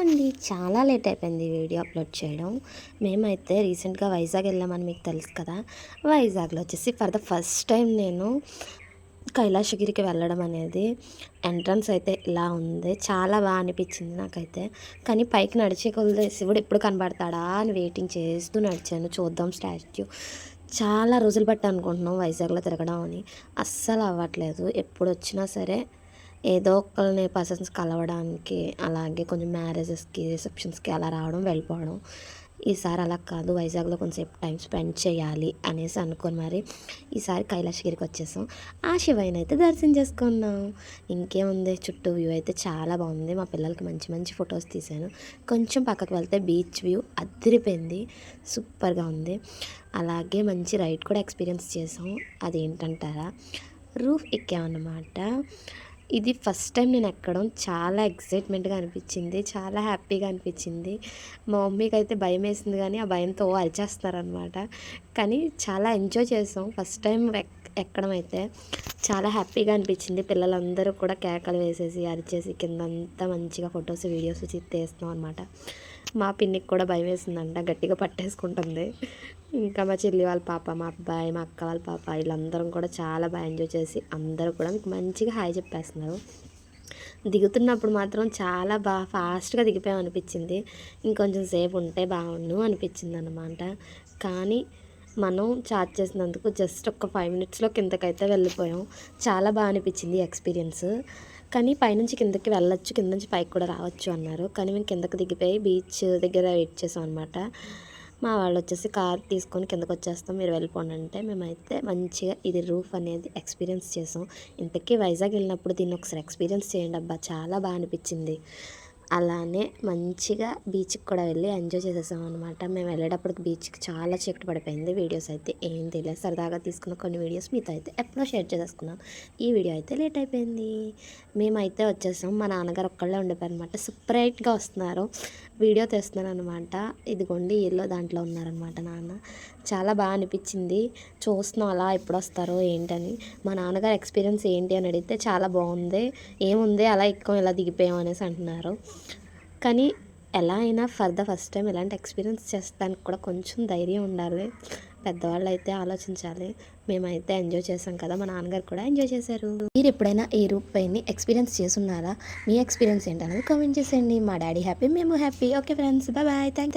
ఏంటండి చాలా లేట్ అయిపోయింది వీడియో అప్లోడ్ చేయడం. మేమైతే రీసెంట్గా వైజాగ్ వెళ్ళామని మీకు తెలుసు కదా. వైజాగ్లో వచ్చేసి ఫర్ ద ఫస్ట్ టైం నేను కైలాసగిరికి వెళ్ళడం అనేది. ఎంట్రన్స్ అయితే ఇలా ఉంది, చాలా బాగా అనిపించింది నాకైతే. కానీ పైకి నడిచే కొలది శివుడు ఎప్పుడు కనబడతాడా అని వెయిటింగ్ చేస్తూ నడిచాను, చూద్దాం స్టాచ్యూ. చాలా రోజులు బట్టి అనుకుంటున్నాం వైజాగ్లో తిరగడం అని, అస్సలు అవ్వట్లేదు. ఎప్పుడు వచ్చినా సరే ఏదో ఒకరిని పర్సన్స్ కలవడానికి, అలాగే కొంచెం మ్యారేజెస్కి, రిసెప్షన్స్కి అలా రావడం వెళ్ళిపోవడం. ఈసారి అలా కాదు, వైజాగ్లో కొంచెంసేపు టైం స్పెండ్ చేయాలి అనేసి అనుకొని మరి ఈసారి కైలాసగిరికి వచ్చేసాం. ఆ శివయ్యని అయితే దర్శనం చేసుకున్నాం. ఇంకేముంది, చుట్టూ వ్యూ అయితే చాలా బాగుంది. మా పిల్లలకి మంచి మంచి ఫొటోస్ తీశాను. కొంచెం పక్కకు వెళ్తే బీచ్ వ్యూ అదిరిపోయింది, సూపర్గా ఉంది. అలాగే మంచి రైడ్ కూడా ఎక్స్పీరియన్స్ చేసాం. అదేంటంటారా, రూఫ్ ఎక్కామన్నమాట. ఇది ఫస్ట్ టైం నేను ఎక్కడం, చాలా ఎక్సైట్మెంట్గా అనిపించింది, చాలా హ్యాపీగా అనిపించింది. మా మమ్మీకి అయితే భయం వేసింది, కానీ ఆ భయంతో అరిచేస్తున్నారనమాట. కానీ చాలా ఎంజాయ్ చేసాం. ఫస్ట్ టైం ఎక్కడం అయితే చాలా హ్యాపీగా అనిపించింది. పిల్లలందరూ కూడా కేకలు వేసేసి అరిచేసి కిందంతా మంచిగా ఫొటోస్ వీడియోస్ తీస్తున్నాం అనమాట. మా పిన్నికి కూడా భయం వేసిందంట, గట్టిగా పట్టేసుకుంటుంది. ఇంకా మా చెల్లి వాళ్ళ పాప, మా అబ్బాయి, మా అక్క వాళ్ళ పాప, వీళ్ళందరం కూడా చాలా బాగా ఎంజాయ్ చేసి అందరూ కూడా మీకు మంచిగా హాయ్ చెప్పేస్తున్నారు. దిగుతున్నప్పుడు మాత్రం చాలా బాగా ఫాస్ట్గా దిగిపోయాం అనిపించింది. ఇంకొంచెం సేపు ఉంటే బాగుండు అనిపించింది అన్నమాట. కానీ మనం చార్జ్ చేసినందుకు జస్ట్ ఒక 5 మినిట్స్లో కిందకైతే వెళ్ళిపోయాం. చాలా బాగా అనిపించింది ఎక్స్పీరియన్స్. కానీ పైనుంచి కిందకి వెళ్ళొచ్చు, కింద నుంచి పైకి కూడా రావచ్చు అన్నారు. కానీ మేము కిందకి దిగిపోయి బీచ్ దగ్గర వెయిట్ చేసాం అనమాట. మా వాళ్ళు వచ్చేసి కార్ తీసుకొని కిందకు వచ్చేస్తాం, మీరు వెళ్ళిపోండి అంటే మేమైతే మంచిగా ఇది రూఫ్ అనేది ఎక్స్పీరియన్స్ చేసాం. ఇంతకీ వైజాగ్ వెళ్ళినప్పుడు దీన్ని ఒకసారి ఎక్స్పీరియన్స్ చేయండి అబ్బా, చాలా బాగా అనిపించింది. అలానే మంచిగా బీచ్కి కూడా వెళ్ళి ఎంజాయ్ చేసేసాం అనమాట. మేము వెళ్ళేటప్పటికి బీచ్కి చాలా చీకటి పడిపోయింది. వీడియోస్ అయితే ఏం తెలియదు, సరదాగా తీసుకున్న కొన్ని వీడియోస్ మీతో అయితే ఎప్పుడో షేర్ చేసేసుకున్నాం. ఈ వీడియో అయితే లేట్ అయిపోయింది. మేమైతే వచ్చేసాం. మా నాన్నగారు ఒక్కళ్ళే ఉండిపోయారు అనమాట. సపరేట్గా వస్తున్నారు, వీడియో తీస్తున్నారు అనమాట. ఇదిగోండి ఇల్లు దాంట్లో ఉన్నారనమాట నాన్న. చాలా బాగా అనిపించింది. చూస్తున్నాం అలా ఎప్పుడు వస్తారో ఏంటని. మా నాన్నగారు ఎక్స్పీరియన్స్ ఏంటి అని అడిగితే చాలా బాగుంది, ఏముంది అలా ఎక్కువ ఇలా దిగిపోయాం అనేసి అంటున్నారు. కానీ ఎలా అయినా ఫర్ ద ఫస్ట్ టైం ఇలాంటి ఎక్స్పీరియన్స్ చేస్తానికి కూడా కొంచెం ధైర్యం ఉండాలి. పెద్దవాళ్ళు అయితే ఆలోచించాలి. మేమైతే ఎంజాయ్ చేసాం కదా, మా నాన్నగారు కూడా ఎంజాయ్ చేశారు. మీరు ఎప్పుడైనా ఈ రూప్ పైని ఎక్స్పీరియన్స్ చేసున్నారా? మీ ఎక్స్పీరియన్స్ ఏంటనేది కామెంట్ చేసేయండి. మా డాడీ హ్యాపీ, మేము happy. Okay friends, bye bye, thank